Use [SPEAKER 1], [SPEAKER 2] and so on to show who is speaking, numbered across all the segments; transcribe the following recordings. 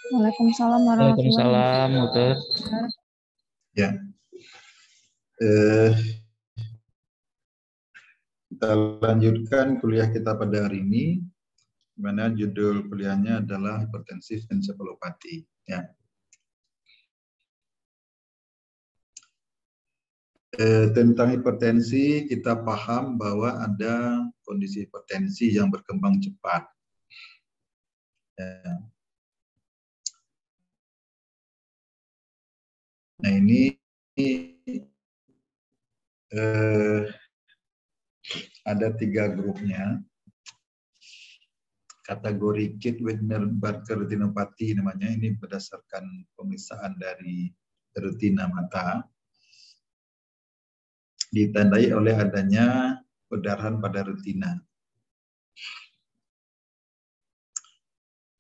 [SPEAKER 1] Waalaikumsalam warahmatullahi
[SPEAKER 2] Waalaikumsalam, Dokter.
[SPEAKER 1] wabarakatuh.
[SPEAKER 3] Ya, kita lanjutkan kuliah kita pada hari ini, di mana judul kuliahnya adalah hipertensi ensefalopati. Ya. Tentang hipertensi, kita paham bahwa ada kondisi hipertensi yang berkembang cepat. Ya. Nah ini ada 3 grupnya. Kategori Kitt-Wegener-Barker retinopati namanya, ini berdasarkan pemeriksaan dari retina mata. Ditandai oleh adanya perdarahan pada retina.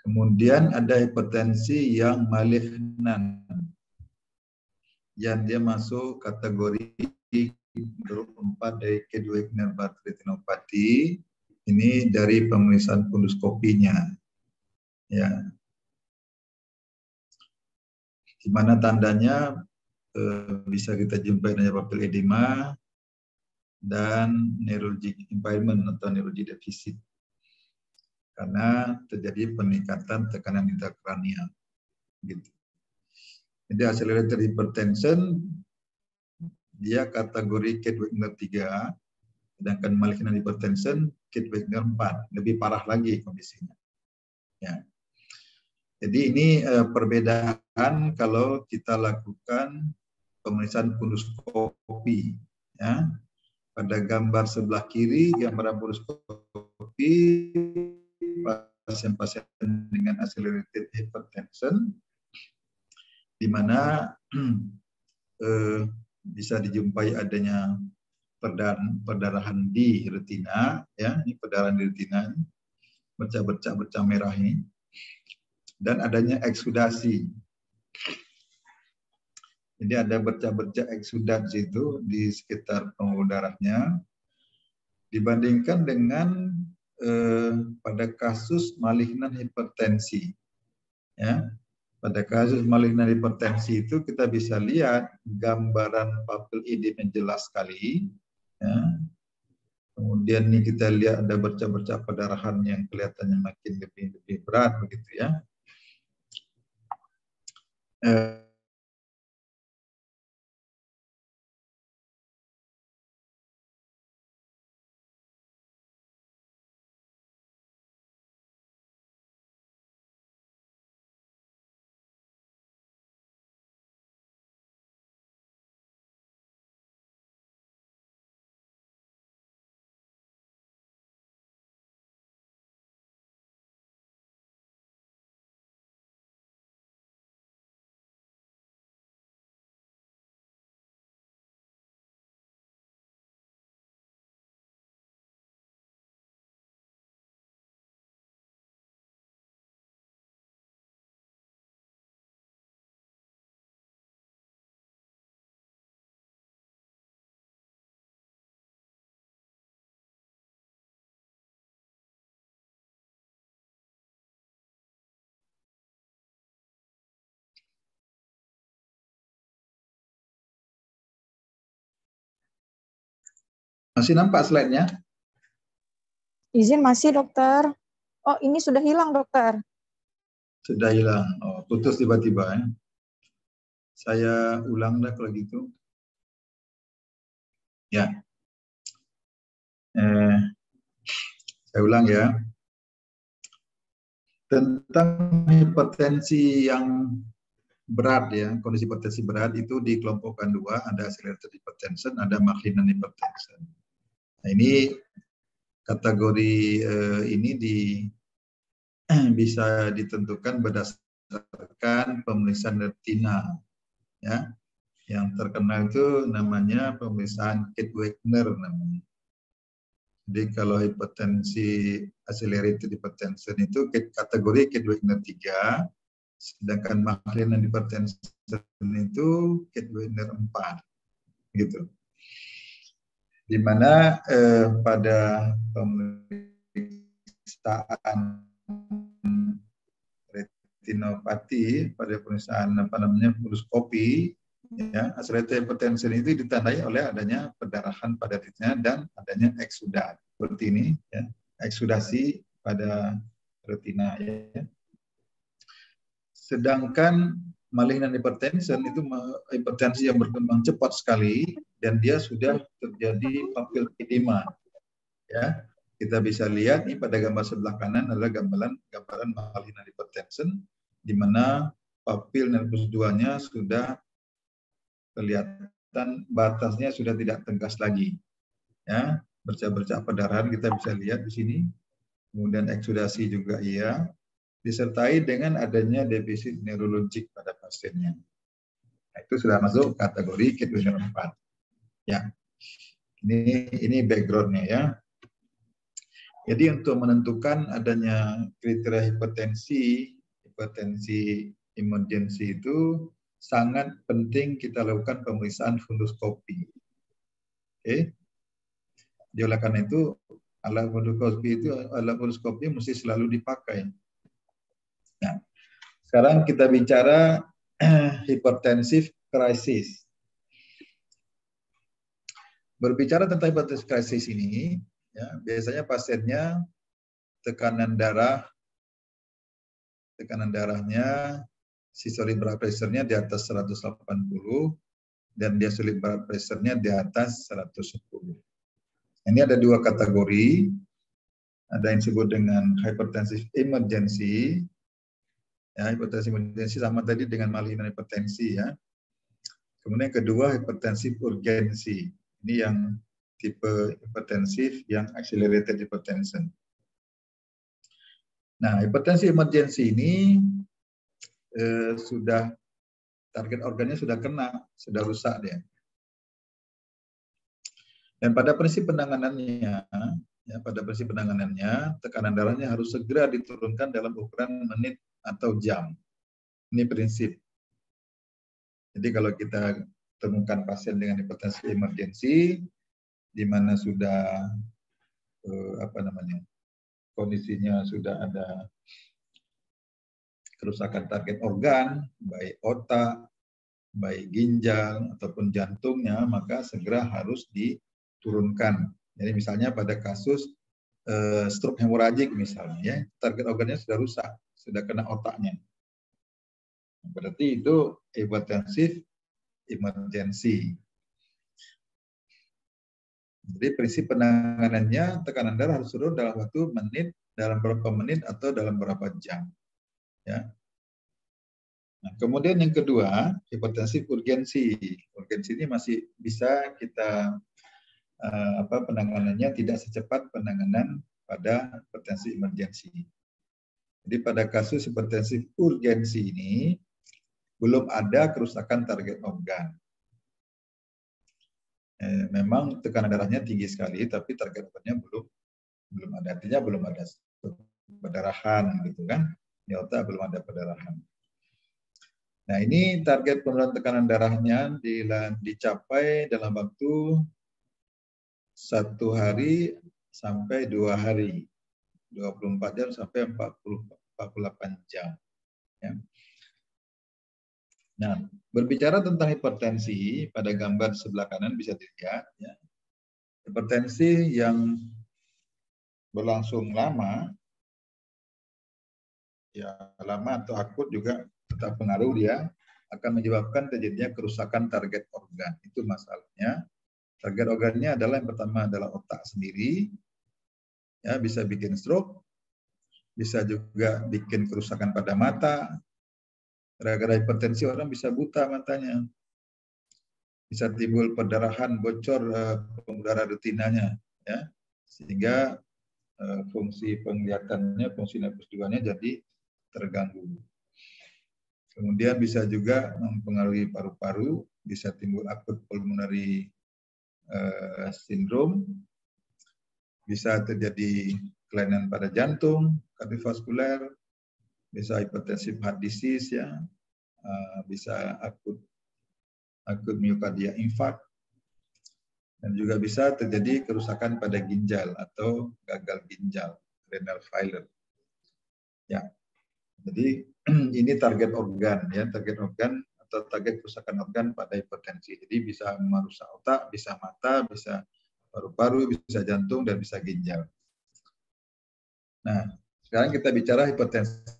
[SPEAKER 3] Kemudian ada hipertensi yang malignan, yang dia masuk kategori grup 4 dari Kitt-Wegener-Barker retinopati. Ini dari pemeriksaan funduskopinya, ya. Di mana tandanya bisa kita jumpai dengan papil edema dan neurologic impairment atau neurologic deficit, karena terjadi peningkatan tekanan intrakranial. Gitu. Jadi accelerated hypertension dia kategori Kitt-Wegener 3, sedangkan malignant hypertension Kitt-Wegener 4, lebih parah lagi kondisinya. Ya. Jadi ini perbedaan kalau kita lakukan pemeriksaan funduskopi. Ya. Pada gambar sebelah kiri, gambaran funduskopi pasien-pasien dengan accelerated hypertension, di mana bisa dijumpai adanya perdarahan di retina, ya, ini perdarahan di retina, bercak-bercak merah ini, dan adanya eksudasi. Jadi ada bercak-bercak eksudat situ di sekitar pembuluh darahnya, dibandingkan dengan pada kasus malignan hipertensi. Ya. Pada kasus malignan hipertensi itu kita bisa lihat gambaran papil edema yang jelas sekali. Ya. Kemudian ini kita lihat ada bercak-bercak perdarahan yang kelihatannya makin lebih berat begitu ya. Masih nampak slide-nya?
[SPEAKER 1] Izin masih, dokter. Oh, ini sudah hilang, dokter.
[SPEAKER 3] Sudah hilang. Oh, putus tiba-tiba ya. Saya ulang dah kalau gitu. Ya. Saya ulang ya. Tentang hipertensi yang berat ya, kondisi hipertensi berat itu dikelompokkan 2, ada accelerated hypertension, ada malignant hypertension. Nah, ini kategori ini bisa ditentukan berdasarkan pemeriksaan retina, ya. Yang terkenal itu namanya pemeriksaan Kitt-Wegener namanya. Jadi kalau hipertensi accelerated hypertension itu kategori Kitt-Wegener 3, sedangkan malignant hypertension itu Kitt-Wegener 4, gitu. Di mana pada pemeriksaan retinopati pada pemeriksaan fulus kopi, ya, accelerated hypertension itu ditandai oleh adanya perdarahan pada retina dan adanya eksudat seperti ini, ya, eksudasi pada retina, ya. Sedangkan malignant hypertension itu hipertensi yang berkembang cepat sekali dan dia sudah terjadi papil edema, ya. Kita bisa lihat ini pada gambar sebelah kanan adalah gambaran malignant hypertension di mana papil nervus 2-nya sudah kelihatan batasnya sudah tidak tegas lagi, ya, bercak-bercak perdarahan kita bisa lihat di sini. Kemudian eksudasi juga iya, disertai dengan adanya defisit neurologik pada pasiennya. Nah, itu sudah masuk kategori kidney 4. Ya, ini backgroundnya, ya. Jadi untuk menentukan adanya kriteria hipertensi emergency itu sangat penting kita lakukan pemeriksaan funduskopi. Oke. Oleh karena itu alat funduskopi mesti selalu dipakai. Nah, sekarang kita bicara hypertensive crisis. Berbicara tentang hypertensive crisis ini, ya, biasanya pasiennya tekanan darahnya, systolic blood pressure-nya di atas 180 dan diastolic blood pressure-nya di atas 110. Ini ada dua kategori, ada yang disebut dengan hypertensive emergency, ya, hipertensi emergency sama tadi dengan malignant hipertensi, ya. Kemudian yang kedua hipertensif urgensi, ini yang tipe hipertensif yang accelerated hypertension. Nah, hipertensi emergency ini sudah target organnya sudah kena, sudah rusak dia. Dan pada prinsip penanganannya, tekanan darahnya harus segera diturunkan dalam ukuran menit atau jam. Ini prinsip. Jadi kalau kita temukan pasien dengan hipertensi emergensi, di mana sudah kondisinya sudah ada kerusakan target organ, baik otak, baik ginjal ataupun jantungnya, maka segera harus diturunkan. Jadi misalnya pada kasus stroke hemoragik misalnya, ya, target organnya sudah rusak, sudah kena otaknya. Berarti itu hipertensif emergency. Jadi prinsip penanganannya tekanan darah harus turun dalam waktu menit, dalam berapa menit atau dalam berapa jam. Ya. Nah, kemudian yang kedua, hipertensif urgensi. Urgensi ini masih bisa kita penanganannya tidak secepat penanganan pada hipertensi emergensi. Jadi pada kasus hipertensif urgensi ini belum ada kerusakan target organ. Memang tekanan darahnya tinggi sekali, tapi target organnya belum ada. Artinya belum ada perdarahan, gitu kan? Di otak belum ada perdarahan. Nah, ini target penurunan tekanan darahnya dicapai dalam waktu 1 hari sampai 2 hari, 24 jam sampai 48 jam. Ya. Nah, berbicara tentang hipertensi, pada gambar sebelah kanan bisa dilihat, ya, hipertensi yang berlangsung lama, ya lama atau akut juga tetap pengaruh, dia akan menyebabkan terjadinya kerusakan target organ. Itu masalahnya. Target organnya adalah yang pertama adalah otak sendiri, ya, bisa bikin stroke, bisa juga bikin kerusakan pada mata. Gara-gara hipertensi orang bisa buta matanya, bisa timbul perdarahan, bocor pembuluh darah retinanya, ya, sehingga fungsi penglihatannya, fungsi nervus 2-nya jadi terganggu. Kemudian bisa juga mempengaruhi paru-paru, bisa timbul akut pulmonary syndrome, bisa terjadi kelainan pada jantung, kardiovaskuler, bisa hypertensive heart disease, ya, bisa akut miokardia infark, dan juga bisa terjadi kerusakan pada ginjal atau gagal ginjal, renal failure. Ya, jadi ini target organ ya, target organ atau target kerusakan organ pada hipertensi. Jadi bisa merusak otak, bisa mata, bisa paru-paru, bisa jantung, dan bisa ginjal. Nah, sekarang kita bicara hipertensi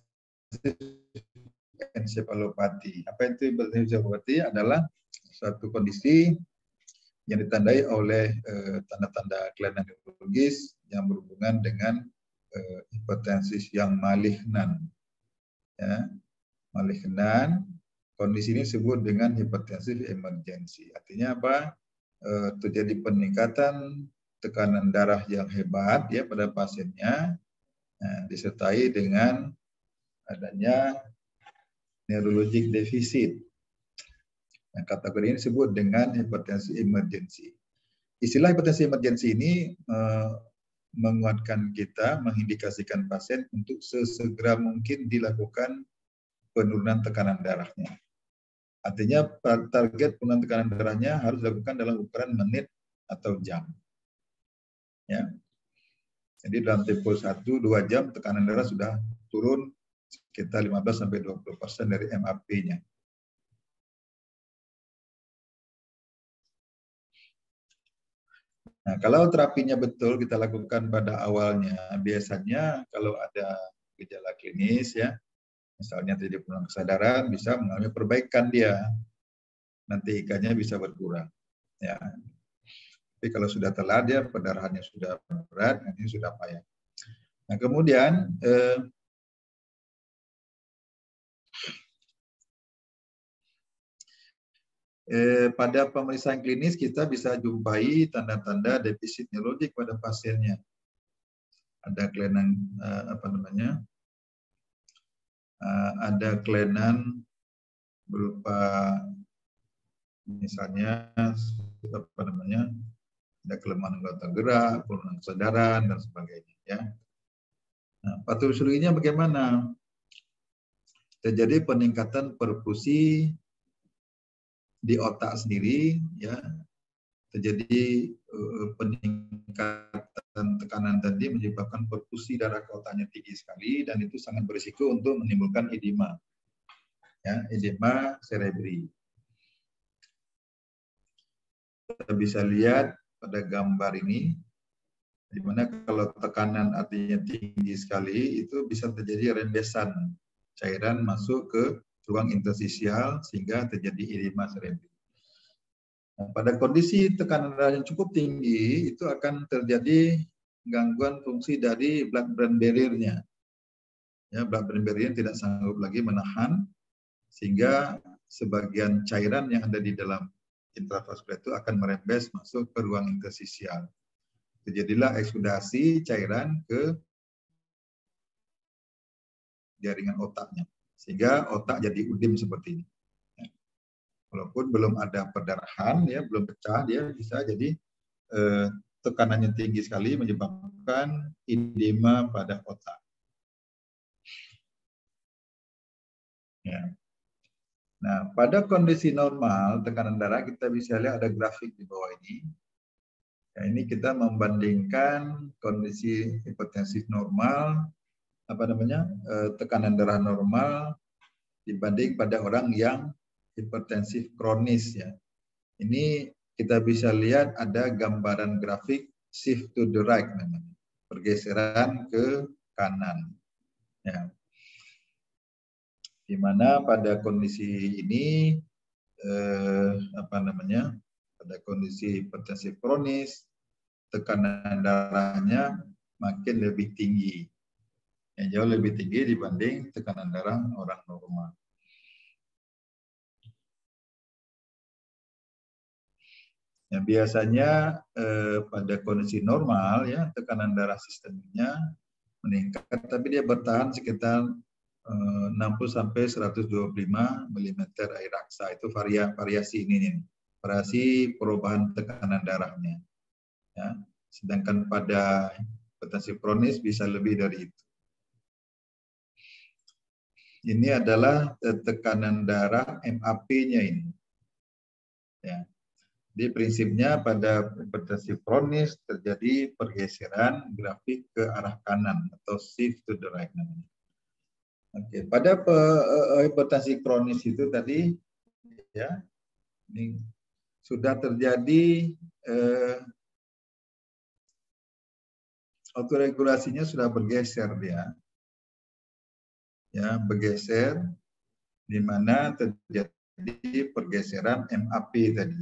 [SPEAKER 3] ensefalopati. Apa itu hipertensi ensefalopati? Adalah suatu kondisi yang ditandai oleh tanda-tanda kelainan neurologis yang berhubungan dengan hipertensi yang malignan. Ya, malignan. Kondisi ini disebut dengan hipertensif emergensi. Artinya apa? Terjadi peningkatan tekanan darah yang hebat ya pada pasiennya, disertai dengan adanya neurologic deficit. Nah, kategori ini disebut dengan hipertensi emergensi. Istilah hipertensi emergensi ini menguatkan kita, mengindikasikan pasien untuk sesegera mungkin dilakukan penurunan tekanan darahnya. Artinya target penurunan tekanan darahnya harus dilakukan dalam ukuran menit atau jam. Ya. Jadi dalam tempo 1-2 jam tekanan darah sudah turun sekitar 15-20% dari MAP-nya. Nah, kalau terapinya betul kita lakukan pada awalnya, biasanya kalau ada gejala klinis ya, misalnya terjadi penurunan kesadaran, bisa mengalami perbaikan dia. Nanti IK-nya bisa berkurang. Ya. Tapi kalau sudah telat dia perdarahannya sudah berat, nanti sudah payah. Nah, kemudian pada pemeriksaan klinis kita bisa jumpai tanda-tanda defisit neurologik pada pasiennya. Ada kelainan ada kelainan berupa misalnya ada kelemahan anggota gerak, penurunan kesadaran dan sebagainya ya. Nah, patofisiologinya bagaimana? Terjadi peningkatan perfusi di otak sendiri ya. Terjadi peningkatan tekanan tadi menyebabkan perfusi darah ke otaknya tinggi sekali dan itu sangat berisiko untuk menimbulkan edema. Ya, edema cerebri. Kita bisa lihat pada gambar ini, di mana kalau tekanan artinya tinggi sekali, itu bisa terjadi rembesan cairan masuk ke ruang interstisial sehingga terjadi edema cerebri. Nah, pada kondisi tekanan darah yang cukup tinggi, itu akan terjadi gangguan fungsi dari blood-brain barrier-nya. Ya, blood-brain barrier tidak sanggup lagi menahan, sehingga sebagian cairan yang ada di dalam intravaskular itu akan merembes masuk ke ruang interstisial. Terjadilah eksudasi cairan ke jaringan otaknya, sehingga otak jadi udim seperti ini. Walaupun belum ada perdarahan, ya belum pecah, dia bisa jadi tekanannya tinggi sekali menyebabkan edema pada otak. Ya. Nah, pada kondisi normal tekanan darah kita bisa lihat ada grafik di bawah ini. Ya, ini kita membandingkan kondisi hipertensi normal, tekanan darah normal dibanding pada orang yang hipertensif kronis ya. Ini kita bisa lihat ada gambaran grafik shift to the right namanya, pergeseran ke kanan. Ya. Di mana pada kondisi ini pada kondisi hipertensif kronis tekanan darahnya makin lebih tinggi. Yang jauh lebih tinggi dibanding tekanan darah orang normal. Yang biasanya pada kondisi normal ya tekanan darah sistemiknya meningkat, tapi dia bertahan sekitar 60-125 mm air raksa. Itu variasi ini nih, variasi perubahan tekanan darahnya. Ya. Sedangkan pada hipertensi kronis bisa lebih dari itu. Ini adalah tekanan darah MAP-nya ini. Ya. Jadi prinsipnya pada hipertensi kronis terjadi pergeseran grafik ke arah kanan atau shift to the right namanya. Oke, pada hipertensi kronis itu tadi ya, ini sudah terjadi autoregulasinya sudah bergeser dia, ya bergeser, di mana terjadi pergeseran MAP tadi.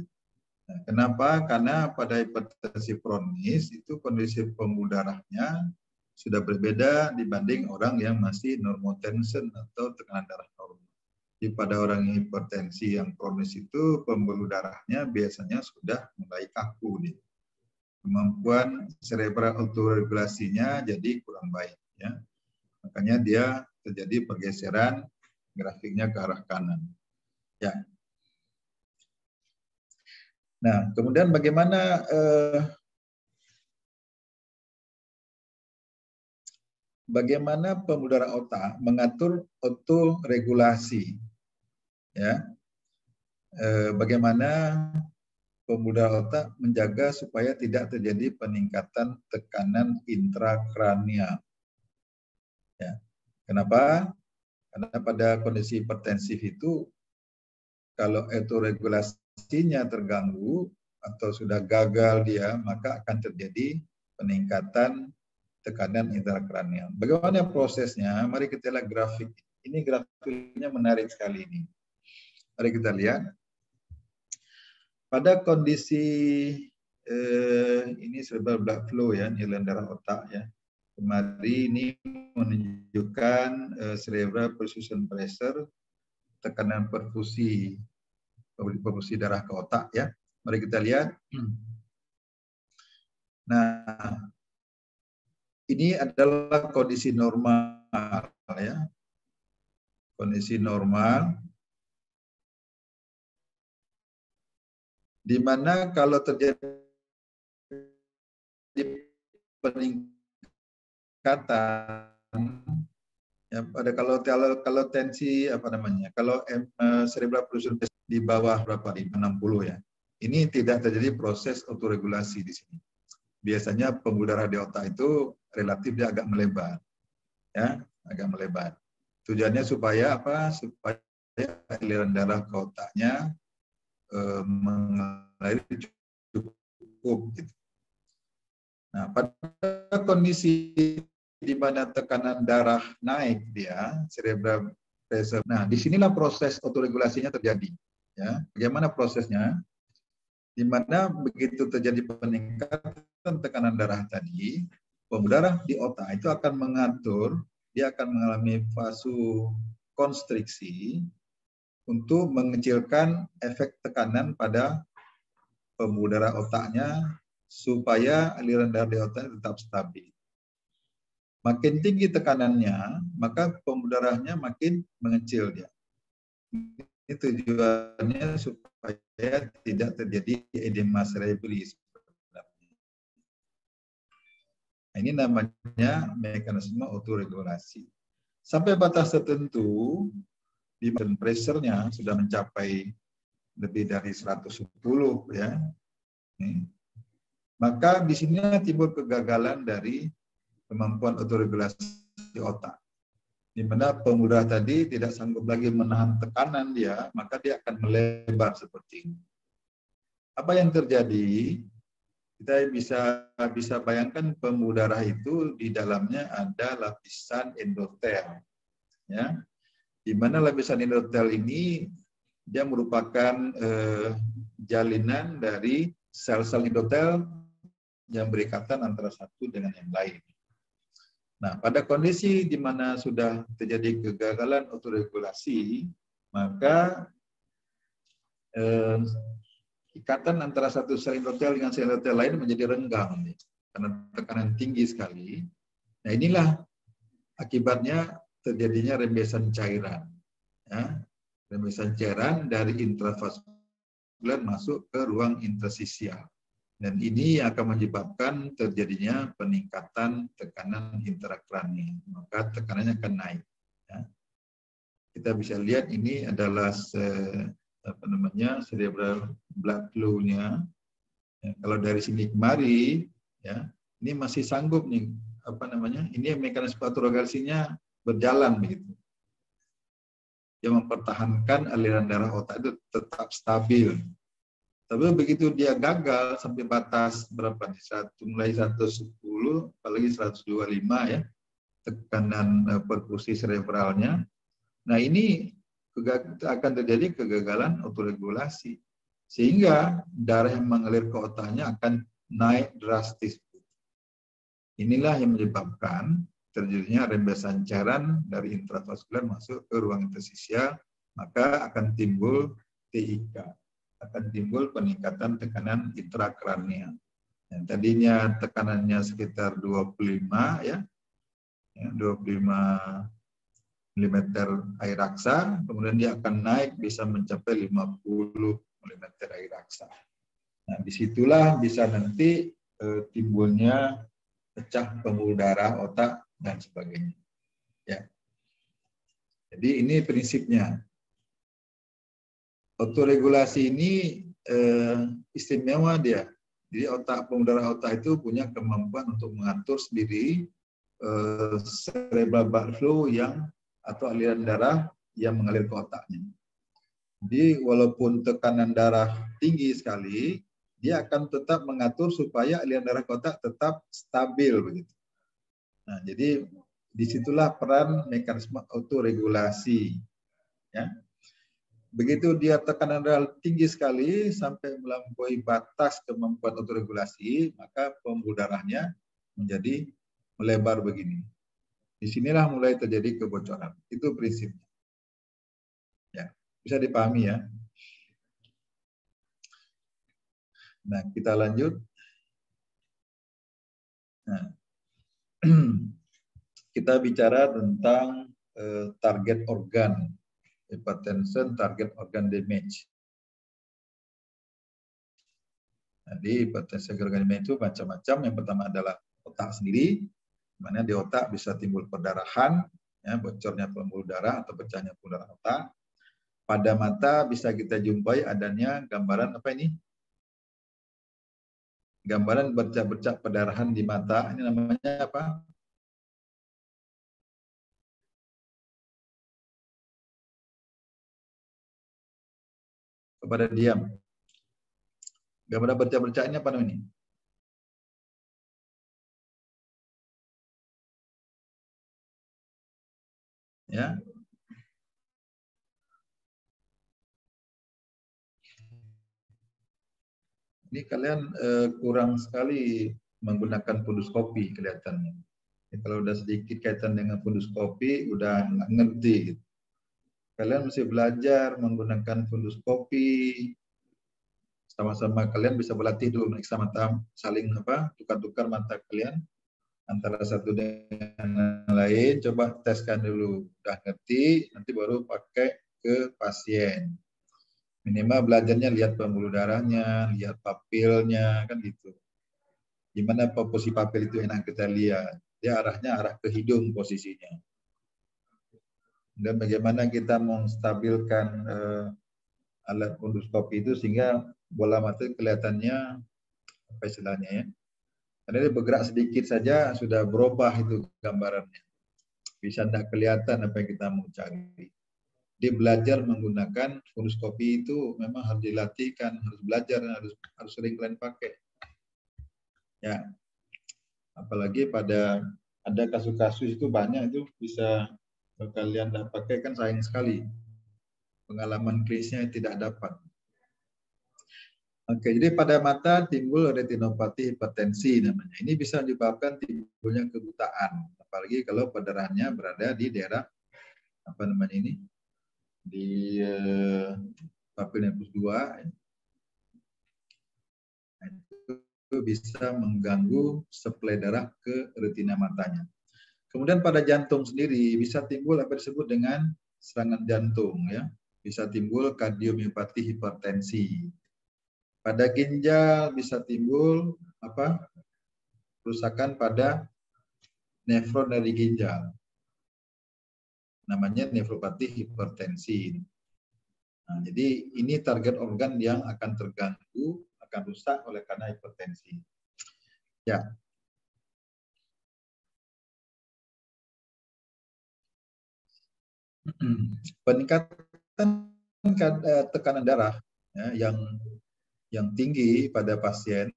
[SPEAKER 3] Nah, kenapa? Karena pada hipertensi kronis itu kondisi pembuluh darahnya sudah berbeda dibanding orang yang masih normotension atau tekanan darah normal. Jadi pada orang yang hipertensi yang kronis itu pembuluh darahnya biasanya sudah mulai kaku nih. Kemampuan cerebral autoregulasinya jadi kurang baik ya. Makanya dia terjadi pergeseran grafiknya ke arah kanan. Ya. Nah, kemudian bagaimana bagaimana pembuluh darah otak mengatur autoregulasi? Ya, bagaimana pembuluh darah otak menjaga supaya tidak terjadi peningkatan tekanan intrakranial? Ya, kenapa? Karena pada kondisi hipertensif itu kalau autoregulasinya terganggu atau sudah gagal dia, maka akan terjadi peningkatan tekanan intrakranial. Bagaimana prosesnya? Mari kita lihat grafik. Ini grafiknya menarik sekali ini. Mari kita lihat. Pada kondisi ini cerebral blood flow ya, aliran darah otak ya. Kemari ini menunjukkan cerebral perfusion pressure, tekanan perfusi darah ke otak ya. Mari kita lihat. Nah, ini adalah kondisi normal ya. Kondisi normal di mana kalau terjadi peningkatan ya, pada kalau tensi apa namanya, kalau cerebral perfusion di bawah berapa, di 60 ya, ini tidak terjadi proses autoregulasi di sini. Biasanya pembuluh darah di otak itu relatif dia agak melebar ya, agak melebar. Tujuannya supaya apa? Supaya aliran darah ke otaknya mengalir cukup gitu. Nah, pada kondisi di mana tekanan darah naik dia, cerebral pressure. Nah, disinilah proses autoregulasinya terjadi. Ya, bagaimana prosesnya? Di mana begitu terjadi peningkatan tekanan darah tadi, pembuluh darah di otak itu akan mengatur, dia akan mengalami vasokonstriksi untuk mengecilkan efek tekanan pada pembuluh darah otaknya supaya aliran darah di otak tetap stabil. Makin tinggi tekanannya, maka pembuluh darahnya makin mengecil dia. Ini tujuannya supaya tidak terjadi edema cerebris. Nah, ini namanya mekanisme autoregulasi. Sampai batas tertentu, di pressure-nya sudah mencapai lebih dari 110 ya. Maka di sini timbul kegagalan dari kemampuan autoregulasi otak. Di mana pembuluh darah tadi tidak sanggup lagi menahan tekanan dia, maka dia akan melebar seperti ini. Apa yang terjadi? Kita bisa bayangkan pembuluh darah itu di dalamnya ada lapisan endotel, ya. Di mana lapisan endotel ini dia merupakan jalinan dari sel-sel endotel yang berikatan antara satu dengan yang lain. Nah, pada kondisi di mana sudah terjadi kegagalan autoregulasi, maka ikatan antara satu sel endotel dengan sel endotel lain menjadi renggang karena tekanan tinggi sekali. Nah, inilah akibatnya terjadinya rembesan cairan. Ya, rembesan cairan dari intravaskuler masuk ke ruang interstisial. Dan ini akan menyebabkan terjadinya peningkatan tekanan intrakranial. Maka tekanannya akan naik. Ya. Kita bisa lihat ini adalah cerebral blood flow-nya. Ya, kalau dari sini kemari, ya, ini masih sanggup nih, ini mekanisme autoregulasinya berjalan begitu. yang mempertahankan aliran darah otak itu tetap stabil. Tapi begitu dia gagal sampai batas berapa nih? Mulai 110, apalagi 125 ya, tekanan perkusi cerebralnya. Nah ini akan terjadi kegagalan autoregulasi. Sehingga darah yang mengalir ke otaknya akan naik drastis. Inilah yang menyebabkan terjadinya rembesan cairan dari intravaskular masuk ke ruang interstisial, maka akan timbul TIK. Akan timbul peningkatan tekanan intrakranial. Yang tadinya tekanannya sekitar 25 ya, 25 mm air raksa, kemudian dia akan naik bisa mencapai 50 mm air raksa. Nah, disitulah bisa nanti timbulnya pecah pembuluh darah otak dan sebagainya. Ya. Jadi ini prinsipnya. Autoregulasi ini istimewa dia. Jadi pembuluh darah otak itu punya kemampuan untuk mengatur sendiri cerebral blood flow atau aliran darah yang mengalir ke otaknya. Jadi walaupun tekanan darah tinggi sekali, dia akan tetap mengatur supaya aliran darah ke otak tetap stabil begitu. Nah, jadi disitulah peran mekanisme autoregulasi. Ya. Begitu dia tekanan darah tinggi sekali sampai melampaui batas kemampuan autoregulasi, maka pembuluh darahnya menjadi melebar begini. Disinilah mulai terjadi kebocoran. Itu prinsipnya. Ya, bisa dipahami ya. Nah, kita lanjut. Nah, kita bicara tentang target organ, hypertension, target organ damage. Jadi hypertension organ damage itu macam-macam. Yang pertama adalah otak sendiri, mana di otak bisa timbul perdarahan, ya, bocornya pembuluh darah atau pecahnya pembuluh darah otak. Pada mata bisa kita jumpai adanya gambaran apa ini? Gambaran bercak-bercak perdarahan di mata. Ini namanya apa? Kepada diam. Gambaran bercak-bercak ini apa namanya? Ya. Ini kalian kurang sekali menggunakan funduskopi kelihatannya. Ya, kalau udah sedikit kaitan dengan funduskopi, udah nggak ngerti. Gitu. Kalian mesti belajar menggunakan funduskopi. Sama-sama kalian bisa berlatih dulu meriksa mata, saling tukar-tukar mata kalian antara satu dengan lain. Coba teskan dulu, udah ngerti, nanti baru pakai ke pasien. Minimal belajarnya lihat pembuluh darahnya, lihat papilnya, kan gitu. Gimana posisi papil itu enak kita lihat. Dia arahnya arah ke hidung posisinya. Dan bagaimana kita menstabilkan alat funduskopi itu sehingga bola mata kelihatannya apa istilahnya ya. Karena dia bergerak sedikit saja sudah berubah itu gambarannya. Bisa tidak kelihatan apa yang kita mau cari. Dia belajar menggunakan funduskopi itu memang harus dilatihkan, harus belajar, harus sering kalian pakai. Ya, apalagi pada ada kasus-kasus itu banyak itu bisa kalian tidak pakai kan sayang sekali. Pengalaman klinisnya tidak dapat. Oke, jadi pada mata timbul retinopati hipertensi namanya. Ini bisa menyebabkan timbulnya kebutaan, apalagi kalau perdarahannya berada di daerah apa namanya ini di papil nefus 2. Nah, itu bisa mengganggu suplai darah ke retina matanya. Kemudian pada jantung sendiri bisa timbul apa disebut dengan serangan jantung ya. Bisa timbul kardiomiopati hipertensi. Pada ginjal bisa timbul kerusakan pada nefron dari ginjal. Namanya nefropati hipertensi. Nah, jadi ini target organ yang akan terganggu, akan rusak oleh karena hipertensi. Ya. Peningkatan tekanan darah ya, yang tinggi pada pasien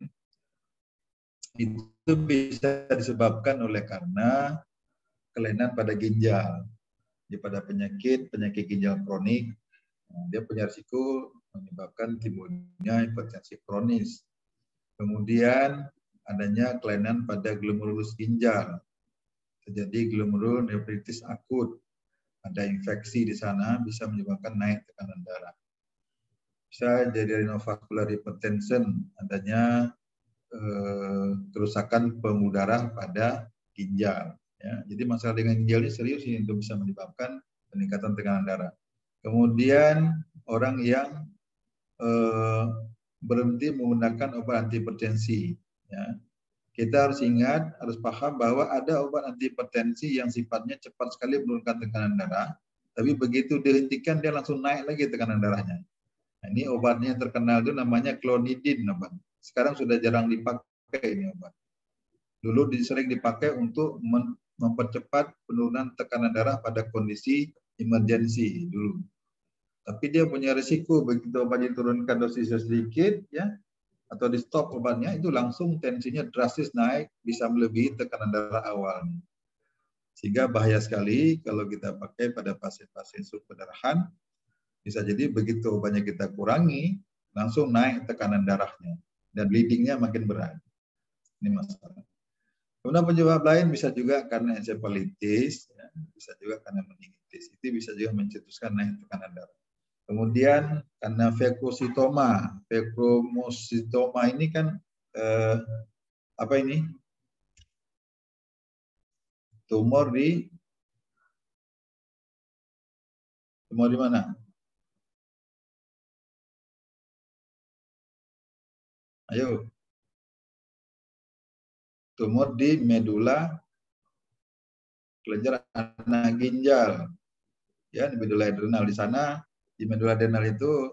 [SPEAKER 3] itu bisa disebabkan oleh karena kelainan pada ginjal. Jadi pada penyakit ginjal kronik, dia punya risiko menyebabkan timbulnya hipertensi kronis. Kemudian adanya kelainan pada glomerulus ginjal, terjadi glomerulonefritis akut, ada infeksi di sana bisa menyebabkan naik tekanan darah. Bisa jadi renovascular hypertension, adanya kerusakan pembuluh darah pada ginjal. Ya. Jadi masalah dengan ginjal ini serius ini untuk bisa menyebabkan peningkatan tekanan darah. Kemudian orang yang berhenti menggunakan obat antihipertensi. Ya. Kita harus ingat, harus paham bahwa ada obat antihipertensi yang sifatnya cepat sekali menurunkan tekanan darah, tapi begitu dihentikan dia langsung naik lagi tekanan darahnya. Nah, ini obatnya yang terkenal itu namanya clonidine, obat. Sekarang sudah jarang dipakai ini obat. Dulu sering dipakai untuk mempercepat penurunan tekanan darah pada kondisi emergensi dulu. Tapi dia punya risiko begitu obatnya diturunkan dosisnya sedikit, ya, atau di stop obatnya, itu langsung tensinya drastis naik, bisa melebihi tekanan darah awalnya. Sehingga bahaya sekali kalau kita pakai pada pasien-pasien subperdarahan. Bisa jadi begitu obatnya kita kurangi, langsung naik tekanan darahnya. Dan bleedingnya makin berat. Ini masalah. Kemudian penyebab lain bisa juga karena encephalitis, ya, bisa juga karena meningitis. Itu bisa juga mencetuskan naik tekanan darah. Kemudian karena fekrositoma ini kan apa ini? Tumor di mana? Ayo. Tumor di medula kelenjar anak ginjal. Ya, di medula adrenal di sana. Di medula adrenal itu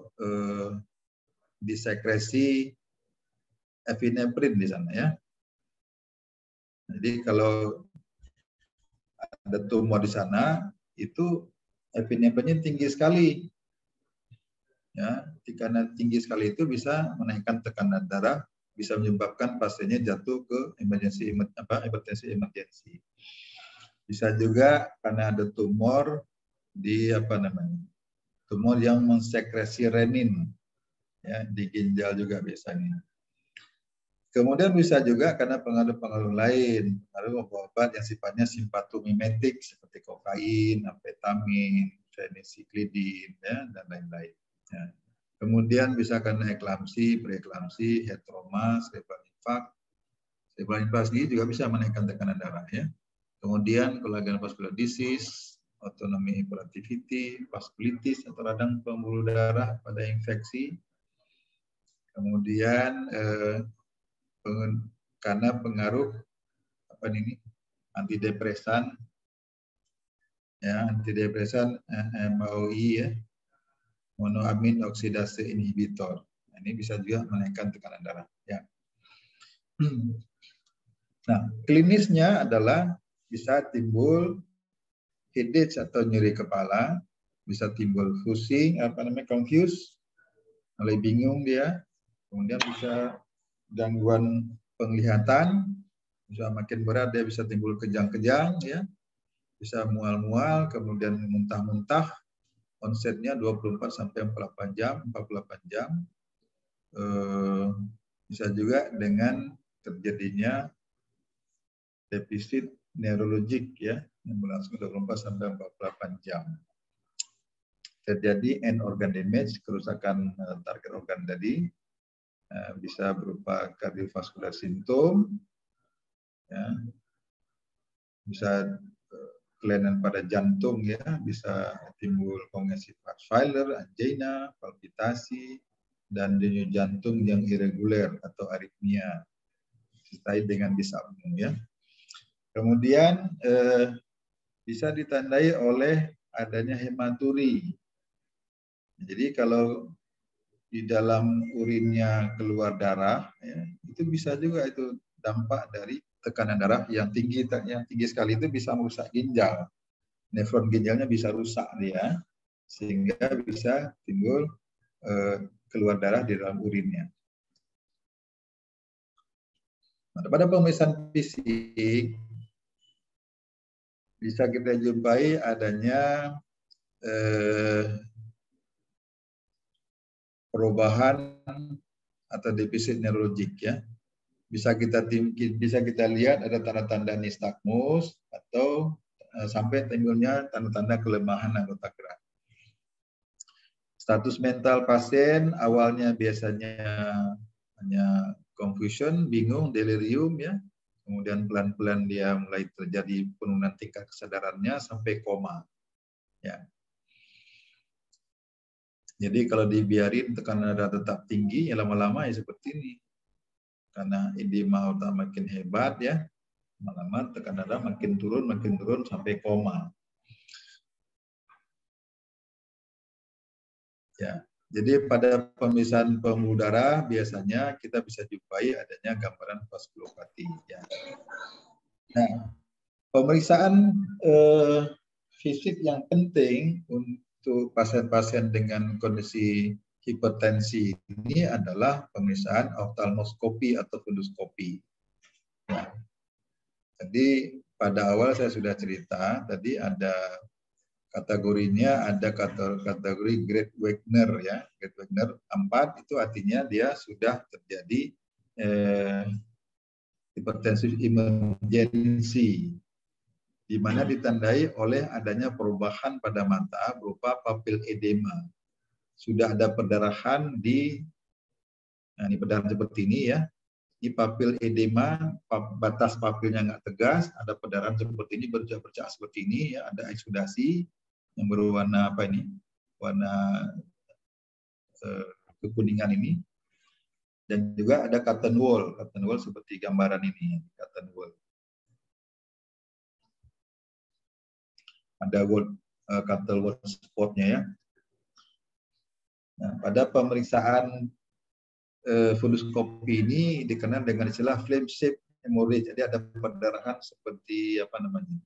[SPEAKER 3] disekresi epinefrin di sana, ya. Jadi kalau ada tumor di sana, itu epinefrinnya tinggi sekali. Ya, karena tinggi sekali itu bisa menaikkan tekanan darah, bisa menyebabkan pasiennya jatuh ke hipertensi emergensi. Bisa juga karena ada tumor di tumor yang mensekresi renin, ya, di ginjal juga biasanya. Kemudian bisa juga karena pengaruh-pengaruh lain, pengaruh obat-obat yang sifatnya simpatomimetik seperti kokain, amfetamin, fenisiklidin, ya, dan lain-lain. Ya. Kemudian bisa karena eklamsi, preeklamsi, heteroma, cerebral infarct. Cerebral infarct ini juga bisa menaikkan tekanan darah, ya. Kemudian collagen vascular disease, autonomic hyperactivity, vasculitis atau radang pembuluh darah pada infeksi. Kemudian karena pengaruh antidepresan, ya, antidepresan MAOI, ya, monoamin oksidase inhibitor. Nah, ini bisa juga menaikkan tekanan darah, ya. Nah, klinisnya adalah bisa timbul headache atau nyeri kepala, bisa timbul pusing, confused, mulai bingung dia, kemudian bisa gangguan penglihatan, bisa makin berat dia bisa timbul kejang-kejang, ya, bisa mual-mual, kemudian muntah-muntah, onsetnya 24 sampai 48 jam. Bisa juga dengan terjadinya defisit neurologik, ya, yang berlangsung 24 sampai 48 jam. Terjadi end organ damage, kerusakan target organ tadi, bisa berupa kardiovaskular simptom, ya, bisa kelainan pada jantung, ya, bisa timbul congestive heart failure, angina, palpitasi, dan denyut jantung yang irreguler atau aritmia disertai dengan disapnea, ya. Kemudian bisa ditandai oleh adanya hematuri. Jadi kalau di dalam urinnya keluar darah, ya, itu bisa juga itu dampak dari tekanan darah yang tinggi sekali itu bisa merusak ginjal. nefron ginjalnya bisa rusak dia, sehingga bisa timbul keluar darah di dalam urinnya. Nah, pada pemeriksaan fisik bisa kita jumpai adanya perubahan atau defisit neurologik ya. Bisa kita lihat ada tanda-tanda nistagmus atau sampai timbulnya tanda-tanda kelemahan anggota gerak. Status mental pasien awalnya biasanya hanya confusion, bingung, delirium ya. Kemudian pelan-pelan dia mulai terjadi penurunan tingkat kesadarannya sampai koma. Ya. Jadi kalau dibiarin tekanan darah tetap tinggi, ya lama-lama ya seperti ini. Karena edema otak makin hebat ya, lama-lama tekanan darah makin turun sampai koma. Ya, jadi pada pemeriksaan pembuluh darah biasanya kita bisa jumpai adanya gambaran vaskulopati. Ya. Nah, pemeriksaan fisik yang penting untuk pasien-pasien dengan kondisi hipertensi ini adalah pemeriksaan oftalmoskopi atau funduskopi. Ya. Jadi pada awal saya sudah cerita, tadi ada kategorinya, ada kategori Grade Wagner ya. Grade Wagner 4 itu artinya dia sudah terjadi hipertensif emergency, di mana ditandai oleh adanya perubahan pada mata berupa papil edema. Sudah ada perdarahan di, nah ini perdarahan seperti ini ya, di papil edema, batas papilnya nggak tegas, ada perdarahan seperti ini, bercak-bercak seperti ini, ya, ada eksudasi yang berwarna apa ini, warna kekuningan ini, dan juga ada curtain wall seperti gambaran ini, curtain wall. Ada curtain wall spotnya ya. Nah, pada pemeriksaan funduskopi ini dikenal dengan istilah flame shape hemorrhage. Jadi ada perdarahan seperti apa namanya?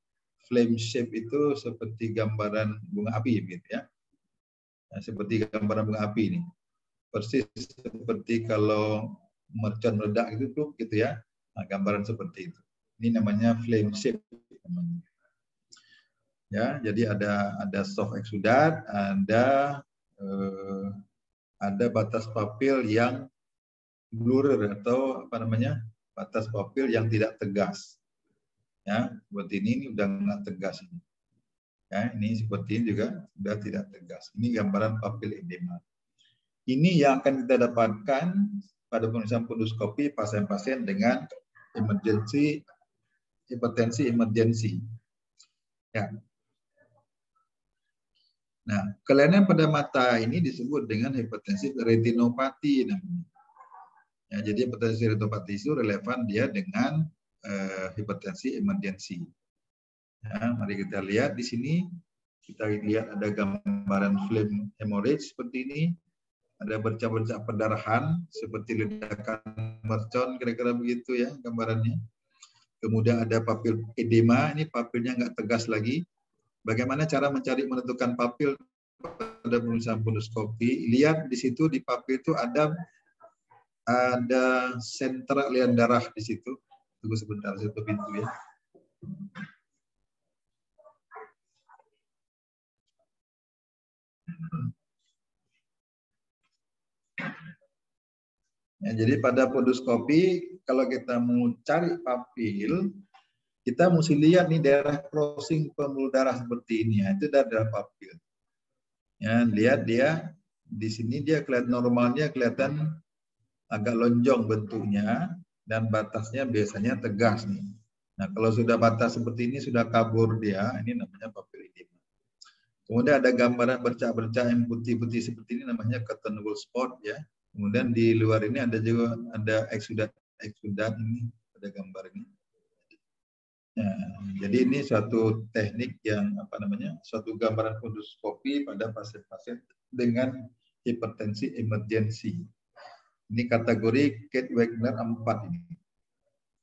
[SPEAKER 3] Flame shape itu seperti gambaran bunga api gitu ya. Nah, seperti gambaran bunga api ini. Persis seperti kalau mercon meledak itu tuh gitu ya. Nah, gambaran seperti itu. Ini namanya flame shape. Ya, jadi ada soft exudat, ada batas papil yang blur atau apa namanya, batas papil yang tidak tegas. Ya, seperti ini udah nggak tegas ini. Ya, ini seperti ini juga sudah tidak tegas. Ini gambaran papil edema. Ini yang akan kita dapatkan pada pemeriksaan funduskopi pasien-pasien dengan hipertensi emergensi. Ya. Nah, kelainan pada mata ini disebut dengan hipertensi retinopati namanya. Ya, jadi hipertensi retinopati itu relevan dia dengan hipertensi emergensi. Ya, mari kita lihat di sini. Kita lihat ada gambaran flame hemorrhage seperti ini. Ada bercak-bercak perdarahan seperti ledakan mercon, kira-kira begitu ya gambarannya. Kemudian ada papil edema, ini papilnya nggak tegas lagi. Bagaimana cara menentukan papil pada pemeriksaan funduskopi? Lihat di situ di papil itu ada sentra aliran darah di situ. Tunggu sebentar, satu pintu ya. Ya, jadi pada funduskopi kalau kita mau cari papil, kita mesti lihat nih daerah crossing pembuluh darah seperti ini ya, itu daerah papil. Ya, lihat dia di sini dia kelihatan normalnya kelihatan agak lonjong bentuknya dan batasnya biasanya tegas nih. Nah, kalau sudah batas seperti ini sudah kabur dia, ini namanya papil edema. Kemudian ada gambaran bercak-bercak yang putih-putih seperti ini namanya curtain wall spot ya. Kemudian di luar ini ada juga ada eksudat ini, ada gambar ini. Ya, jadi ini suatu teknik yang apa namanya, suatu gambaran funduskopi pada pasien-pasien dengan hipertensi emergensi. Ini kategori Grade Wagner 4 ini.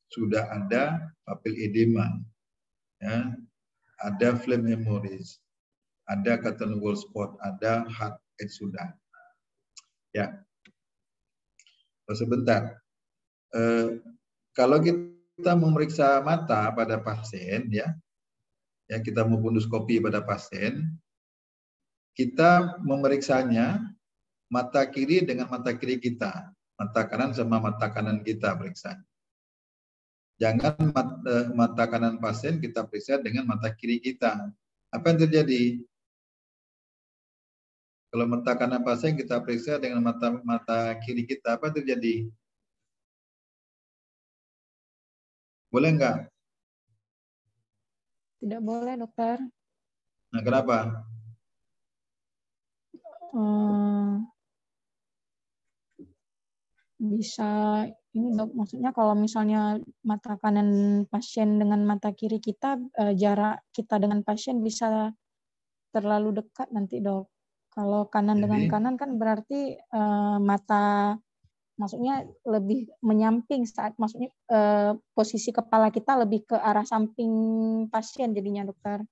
[SPEAKER 3] Sudah ada papil edema. Ya. ada flame hemorrhage, ada cotton wool spot, ada hard exudate. Ya, sebentar. Kalau kita memeriksa mata pada pasien, ya kita mau endoskopi pada pasien, kita memeriksanya mata kiri dengan mata kiri kita, mata kanan sama mata kanan kita periksa. Jangan mata kanan pasien kita periksa dengan mata kiri kita. Apa yang terjadi? Kalau mata kanan pasien kita periksa dengan mata kiri kita, apa yang terjadi? Boleh enggak?
[SPEAKER 1] Tidak boleh, dokter.
[SPEAKER 3] Nah, kenapa?
[SPEAKER 1] Bisa ini dok, maksudnya kalau misalnya mata kanan pasien dengan mata kiri kita, jarak kita dengan pasien bisa terlalu dekat nanti dok. Kalau kanan dengan kanan kan berarti maksudnya lebih menyamping saat maksudnya posisi kepala kita lebih ke arah samping pasien jadinya dokter.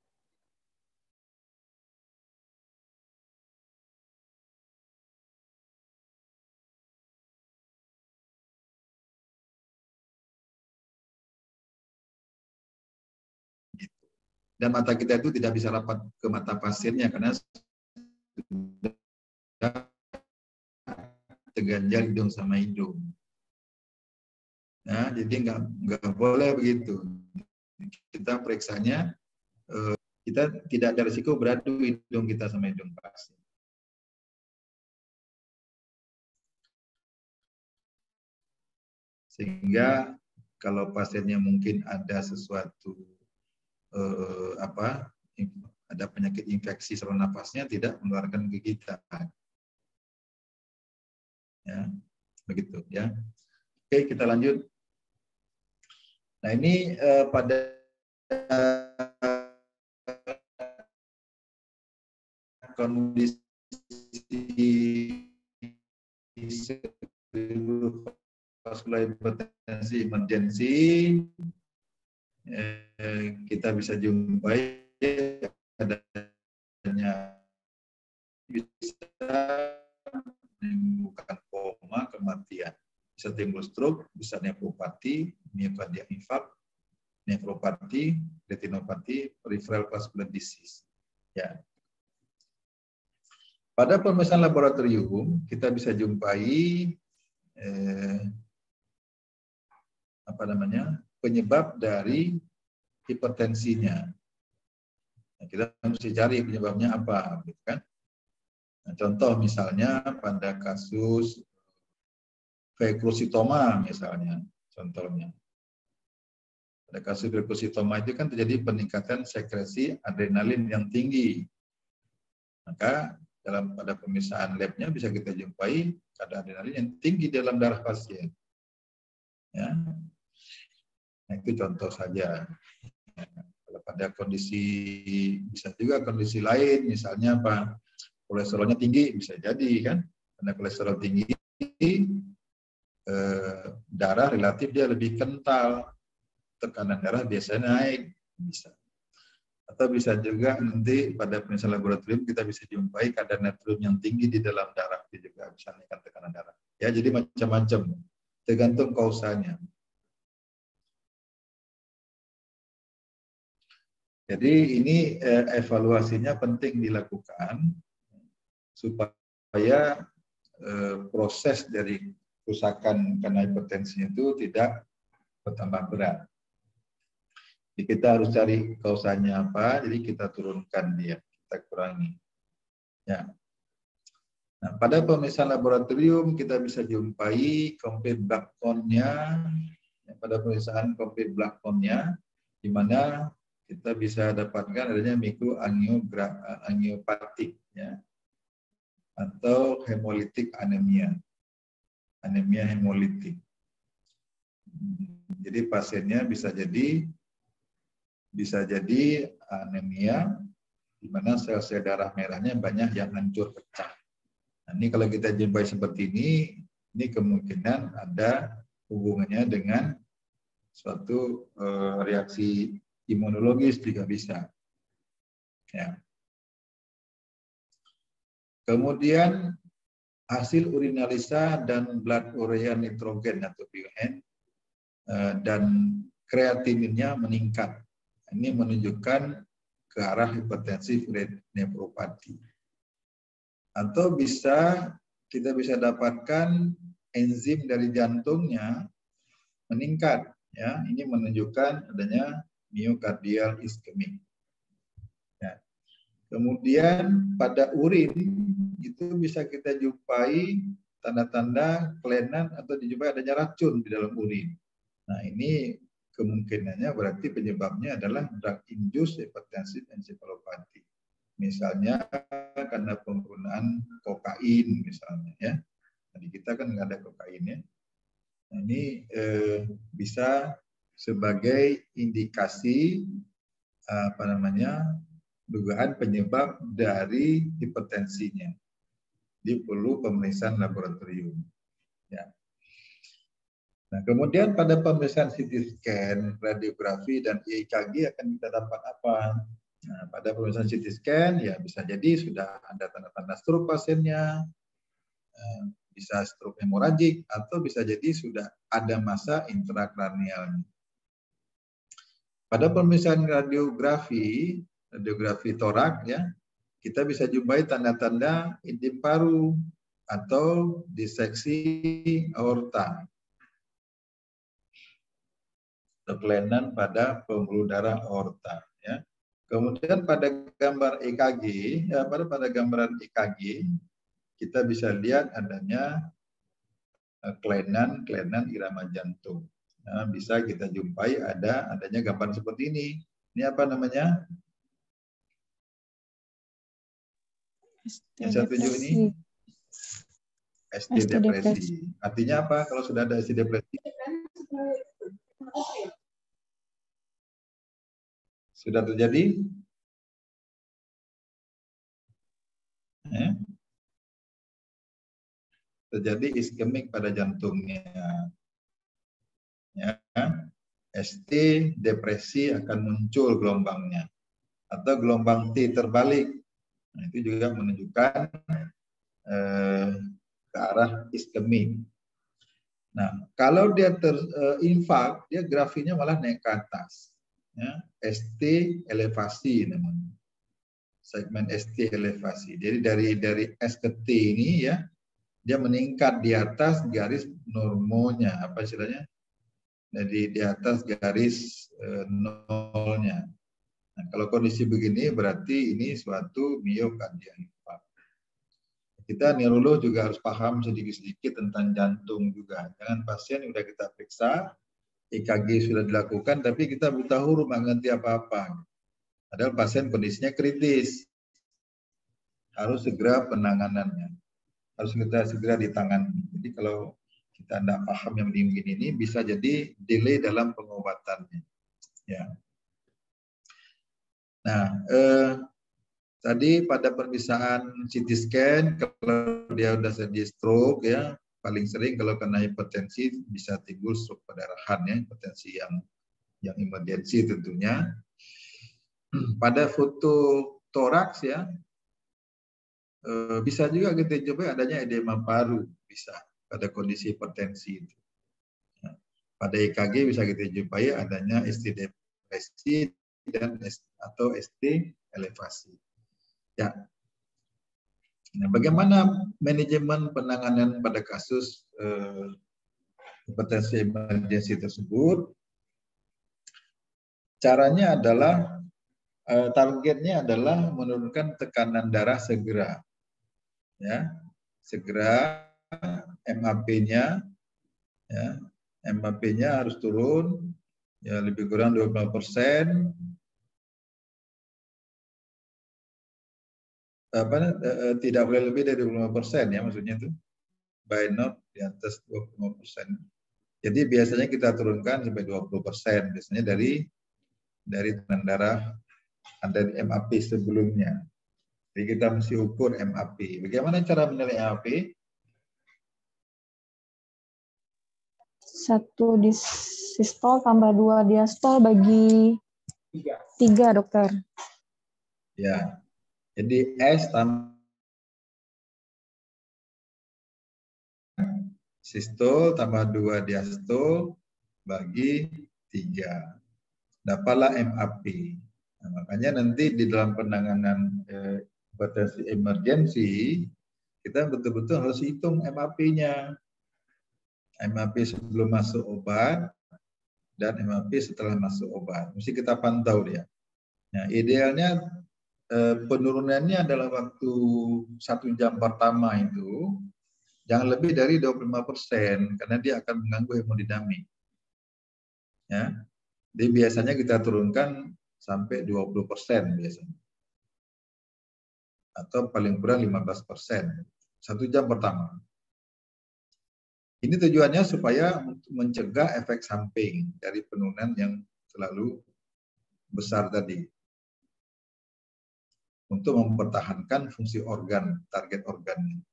[SPEAKER 3] Dan mata kita itu tidak bisa rapat ke mata pasiennya karena terganjal hidung sama hidung. Nah, jadi nggak boleh begitu. Kita periksanya, kita tidak ada risiko beradu hidung kita sama hidung pasien. Sehingga kalau pasiennya mungkin ada sesuatu ada penyakit infeksi saluran nafasnya tidak menularkan ke kita. Ya, begitu ya. Oke, kita lanjut. Nah, ini pada kondisi vascular hipertensi emergency, kita bisa jumpai adanya bisa menimbulkan koma, kematian. Bisa timbul stroke, bisa nefropati, miokardial infarct, nefropati, retinopati, peripheral vascular disease. Ya. Pada pemeriksaan laboratorium kita bisa jumpai penyebab dari hipertensinya. Nah, kita mesti cari penyebabnya apa, gitu kan? Nah, contoh misalnya pada kasus vekrositoma misalnya, contohnya. Pada kasus vekrositoma itu kan terjadi peningkatan sekresi adrenalin yang tinggi. Maka pada pemeriksaan labnya bisa kita jumpai kadar adrenalin yang tinggi dalam darah pasien. Ya. Nah, itu contoh saja. Kalau pada kondisi, bisa juga kondisi lain, misalnya apa? Kolesterolnya tinggi, bisa jadi kan? Karena kolesterol tinggi, darah relatif dia lebih kental, tekanan darah biasanya naik, bisa. Atau bisa juga nanti pada pemeriksaan laboratorium kita bisa jumpai kadar natrium yang tinggi di dalam darah, itu juga bisa naikkan tekanan darah. Ya, jadi macam-macam, tergantung kausanya. Jadi ini evaluasinya penting dilakukan supaya proses dari kerusakan karena hipertensi itu tidak bertambah berat. Jadi kita harus cari kausanya apa, jadi kita turunkan dia, kita kurangi. Ya. Nah, pada pemeriksaan laboratorium kita bisa jumpai complete blood count-nya, pada pemeriksaan complete blood count-nya, di mana kita bisa dapatkan adanya mikroangiopatik, ya, atau hemolitik anemia, anemia hemolitik. Jadi pasiennya bisa jadi anemia, di mana sel-sel darah merahnya banyak yang hancur pecah. Nah, ini kalau kita jumpai seperti ini kemungkinan ada hubungannya dengan suatu reaksi imunologis juga bisa. Ya. Kemudian hasil urinalisa dan blood urea nitrogen atau BUN dan kreatininnya meningkat. Ini menunjukkan ke arah hipertensi nefropati. Atau kita bisa dapatkan enzim dari jantungnya meningkat. Ya, ini menunjukkan adanya myocardial ischemic. Ya. Kemudian pada urin itu bisa kita jumpai tanda-tanda kelainan atau dijumpai adanya racun di dalam urin. Nah, ini kemungkinannya berarti penyebabnya adalah drug-induced hypertensive encephalopathy. Misalnya karena penggunaan kokain misalnya ya. Di kita kan nggak ada kokain ya. Nah, ini bisa sebagai indikasi dugaan penyebab dari hipertensinya. Jadi perlu pemeriksaan laboratorium. Ya. Nah, kemudian pada pemeriksaan CT scan, radiografi, dan EKG akan kita dapat apa? Nah, pada pemeriksaan CT scan ya bisa jadi sudah ada tanda-tanda stroke pasiennya, bisa stroke hemoragik, atau bisa jadi sudah ada massa intrakranialnya. Pada pemeriksaan radiografi torak ya, kita bisa jumpai tanda-tanda intim paru atau diseksi aorta. Kelainan pada pembuluh darah aorta ya. Kemudian pada gambar EKG ya, pada gambaran EKG kita bisa lihat adanya kelainan irama jantung. Nah, bisa kita jumpai adanya gambar seperti ini. Ini apa namanya? Yang saya tunjuk ini ST depresi. Artinya apa kalau sudah ada ST depresi? Sudah terjadi? Terjadi iskemik pada jantungnya. Ya. ST depresi akan muncul gelombangnya. Atau gelombang T terbalik. Nah, itu juga menunjukkan ke arah iskemik. Nah, kalau dia terinfark, dia grafinya malah naik ke atas. Ya, ST elevasi namanya. Segmen ST elevasi. Jadi dari S ke T ini ya, dia meningkat di atas garis normonya, apa istilahnya? Jadi di atas garis nolnya. Nah, kalau kondisi begini berarti ini suatu myocardial infarct. Kita neurolog juga harus paham sedikit-sedikit tentang jantung juga. Jangan pasien sudah kita periksa, EKG sudah dilakukan, tapi kita belum tahu rumah ganti apa-apa. Padahal pasien kondisinya kritis. Harus segera penanganannya. Harus kita segera ditangani. Jadi kalau kita tidak paham yang begini ini, bisa jadi delay dalam pengobatannya. Ya. Nah, tadi pada pemeriksaan CT scan, kalau dia sudah terjadi stroke ya, paling sering kalau kena hipertensi bisa timbul stroke perdarahan ya, hipertensi yang emergensi tentunya. Pada foto toraks ya, bisa juga kita coba adanya edema paru, bisa pada kondisi hipertensi itu. Pada EKG bisa kita jumpai adanya ST depresi dan atau ST elevasi. Ya. Nah, bagaimana manajemen penanganan pada kasus hipertensi emergensi tersebut? Caranya adalah targetnya adalah menurunkan tekanan darah segera, ya, segera MAP-nya, ya, MAP-nya harus turun, ya lebih kurang 20%. Tidak boleh lebih dari 25% ya maksudnya itu, by not di atas 25%. Jadi biasanya kita turunkan sampai 20%, biasanya dari tekanan darah dari MAP sebelumnya. Jadi kita mesti ukur MAP. Bagaimana cara menilai MAP?
[SPEAKER 1] 1 sistol tambah 2 diastol bagi 3, dokter.
[SPEAKER 3] Ya, jadi S tambah sistol tambah 2 diastol bagi 3. Dapatlah MAP. Nah, makanya nanti di dalam penanganan hipertensi emergensi, kita betul-betul harus hitung MAP-nya. MAP sebelum masuk obat dan MAP setelah masuk obat. Mesti kita pantau dia. Nah, idealnya penurunannya dalam waktu 1 jam pertama itu jangan lebih dari 25% karena dia akan mengganggu hemodinamik. Ya. Jadi biasanya kita turunkan sampai 20% biasanya. Atau paling kurang 15%. 1 jam pertama. Ini tujuannya supaya mencegah efek samping dari penurunan yang terlalu besar tadi. Untuk mempertahankan fungsi organ, target organnya.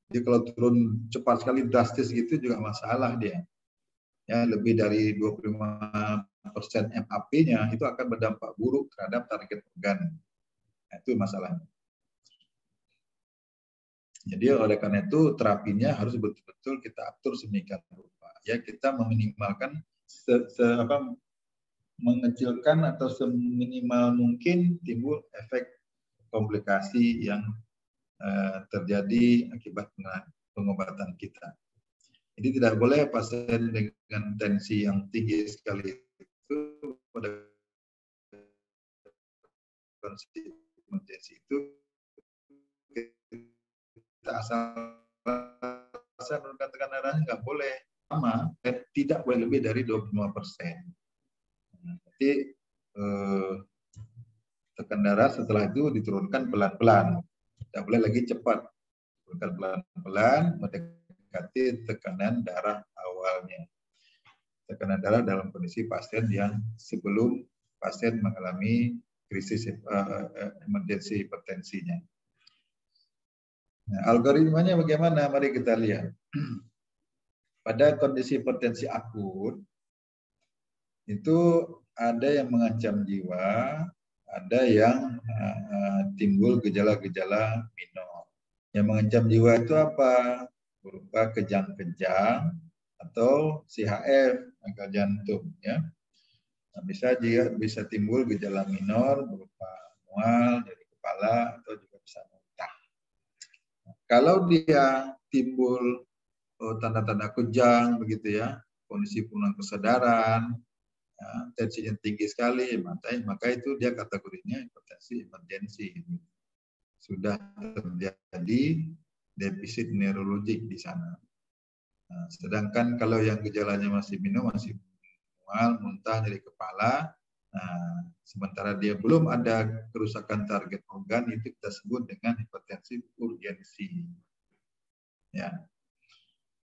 [SPEAKER 3] Jadi kalau turun cepat sekali, drastis gitu juga masalah dia. Ya, lebih dari 25% MAP-nya itu akan berdampak buruk terhadap target organ. Nah, itu masalahnya. Jadi oleh karena itu terapinya harus betul-betul kita atur sedemikian rupa. Ya, kita meminimalkan mengecilkan atau seminimal mungkin timbul efek komplikasi yang terjadi akibat pengobatan kita. Jadi tidak boleh pasien dengan tensi yang tinggi sekali itu pada kondisi emergensi itu kita asal menurunkan tekanan darahnya nggak boleh sama dan tidak boleh lebih dari 25%. Jadi tekanan darah setelah itu diturunkan pelan-pelan, tidak boleh lagi cepat, turunkan pelan-pelan mendekati tekanan darah awalnya. Tekanan darah dalam kondisi pasien yang sebelum pasien mengalami krisis emergensi hipertensinya. Nah, algoritmanya bagaimana? Mari kita lihat. Pada kondisi hipertensi akut, itu ada yang mengancam jiwa, ada yang timbul gejala-gejala minor. Yang mengancam jiwa itu apa? Berupa kejang-kejang atau CHF, angka jantung. Ya. Nah, bisa timbul gejala minor berupa mual, nyeri kepala, atau juga bisa muntah. Kalau dia timbul tanda-tanda kejang begitu ya, kondisi penurunan kesadaran, ya, tensinya tinggi sekali, maka itu dia kategorinya hipertensi emergensi. Sudah terjadi defisit neurologik di sana. Nah, sedangkan kalau yang gejalanya masih minor, masih mual, muntah, nyeri kepala, nah, sementara dia belum ada kerusakan target organ, itu kita sebut dengan hipertensi urgensi. Ya.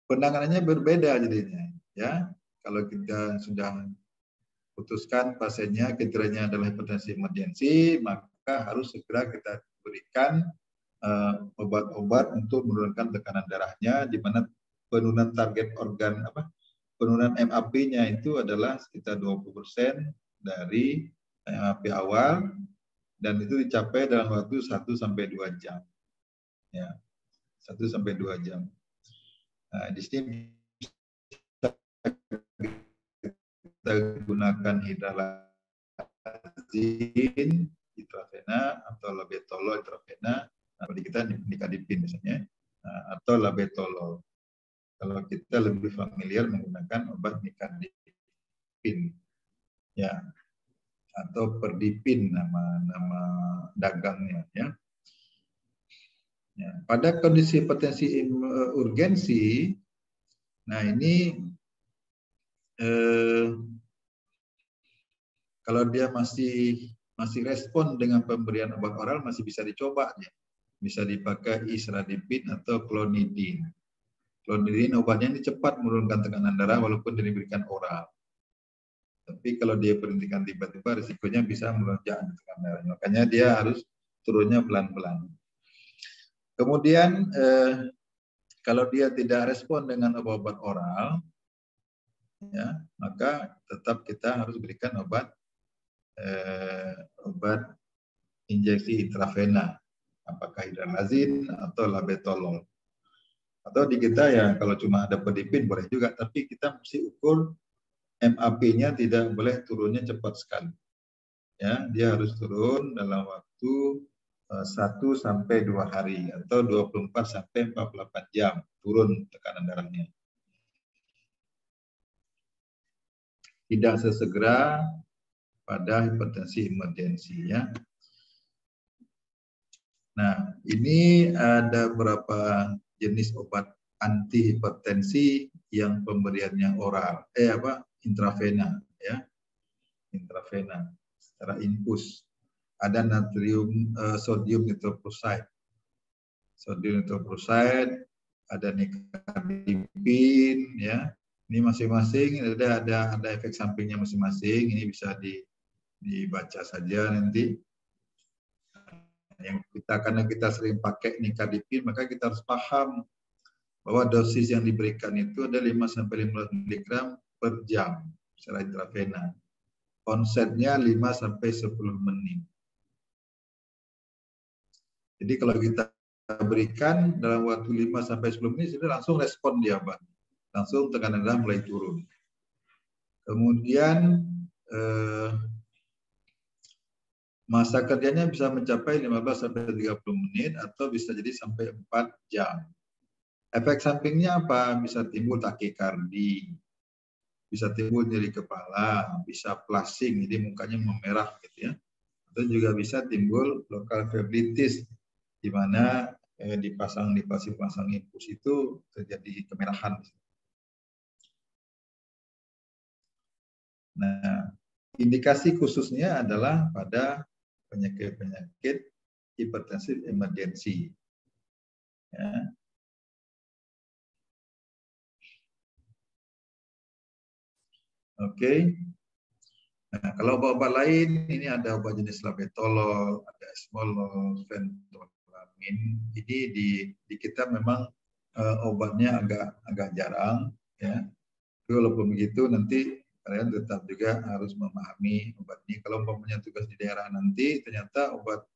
[SPEAKER 3] Penanganannya berbeda jadinya, ya. Kalau kita sudah putuskan pasiennya kriterianya adalah hipertensi emergensi, maka harus segera kita berikan obat-obat untuk menurunkan tekanan darahnya, di mana penurunan target organ penurunan MAP-nya itu adalah sekitar 20% dari MAP awal, dan itu dicapai dalam waktu 1-2 jam. Ya, 1-2 jam. Nah, di sini kita gunakan hidralazin, intravena, atau labetalol intravena, di kita nikadipin misalnya, atau labetolol. Kalau kita lebih familiar menggunakan obat nikadipin, ya, atau perdipin nama dagangnya, ya. Ya. Pada kondisi hipertensi urgensi, nah ini kalau dia masih respon dengan pemberian obat oral, masih bisa dicoba ya. Bisa dipakai isradipin atau klonidin. Klonidin obatnya ini cepat menurunkan tekanan darah walaupun diberikan oral. Tapi kalau dia berhentikan tiba-tiba, risikonya bisa melonjak tekanan darah. Makanya dia harus turunnya pelan-pelan. Kemudian kalau dia tidak respon dengan obat-obat oral, ya, maka tetap kita harus berikan obat injeksi intravena, apakah hydralazin atau labetalol. Atau di kita ya kalau cuma ada pedipin boleh juga, tapi kita mesti ukur MAP-nya tidak boleh turunnya cepat sekali. Ya, dia harus turun dalam waktu 1 sampai 2 hari atau 24 sampai 48 jam turun tekanan darahnya. Tidak sesegera pada hipertensi emergensi ya. Nah, ini ada beberapa jenis obat anti hipertensi yang pemberiannya oral, intravena ya. Intravena secara infus. Ada sodium nitroprusside. Sodium nitroprusside, ada nicardipin ya. Ini masing-masing ada efek sampingnya masing-masing. Ini bisa dibaca saja nanti. Karena kita sering pakai nicardipin, maka kita harus paham bahwa dosis yang diberikan itu ada 5-15 mg per jam secara intravena. Onsetnya 5-10 menit. Jadi kalau kita berikan dalam waktu 5-10 menit, sudah langsung respon dia, Pak. Langsung tekanan darah mulai turun. Kemudian masa kerjanya bisa mencapai 15-30 menit atau bisa jadi sampai 4 jam. Efek sampingnya apa? Bisa timbul takikardi, bisa timbul nyeri kepala, bisa flushing, jadi mukanya memerah gitu ya. Atau juga bisa timbul lokal flebitis, di mana dipasang infus itu terjadi kemerahan. Nah, indikasi khususnya adalah pada penyakit-penyakit hipertensi emergensi. Ya. Oke. Nah, kalau obat-obat lain, ini ada obat jenis labetalol, ada esmolol, fentanylamin. Ini di kita memang obatnya agak jarang, ya. Tapi walaupun begitu nanti kalian tetap juga harus memahami obat ini. Kalau umpamanya tugas di daerah nanti ternyata obat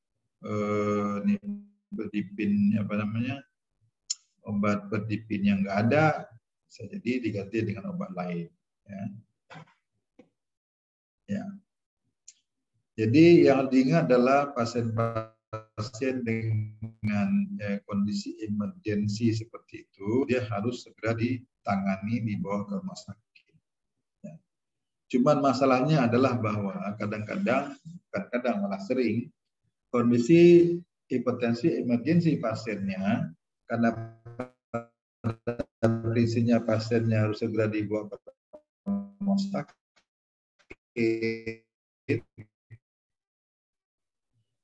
[SPEAKER 3] berdipin obat berdipin yang nggak ada, bisa jadi diganti dengan obat lain. Ya. Ya. Jadi yang diingat adalah pasien dengan kondisi emergensi seperti itu, dia harus segera ditangani, dibawa ke rumah sakit. Ya. Cuman masalahnya adalah bahwa kadang-kadang malah sering kondisi hipertensi emergensi pasiennya, karena prinsipnya pasiennya harus segera dibawa ke rumah sakit,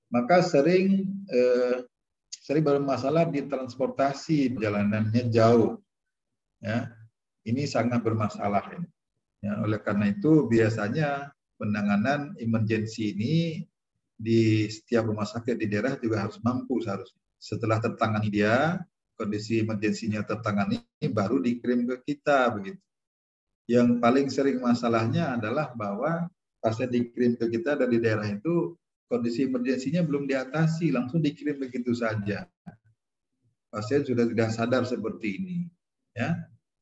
[SPEAKER 3] maka sering bermasalah di transportasi, perjalanannya jauh. Ya, ini sangat bermasalah. Ya, oleh karena itu biasanya penanganan emergensi ini di setiap rumah sakit di daerah juga harus mampu seharusnya. Setelah tertangani dia, kondisi emergensinya tertangani, baru dikirim ke kita begitu. Yang paling sering masalahnya adalah bahwa pasien dikirim ke kita dari daerah itu kondisi emergensinya belum diatasi, langsung dikirim begitu saja. Pasien sudah tidak sadar seperti ini, ya.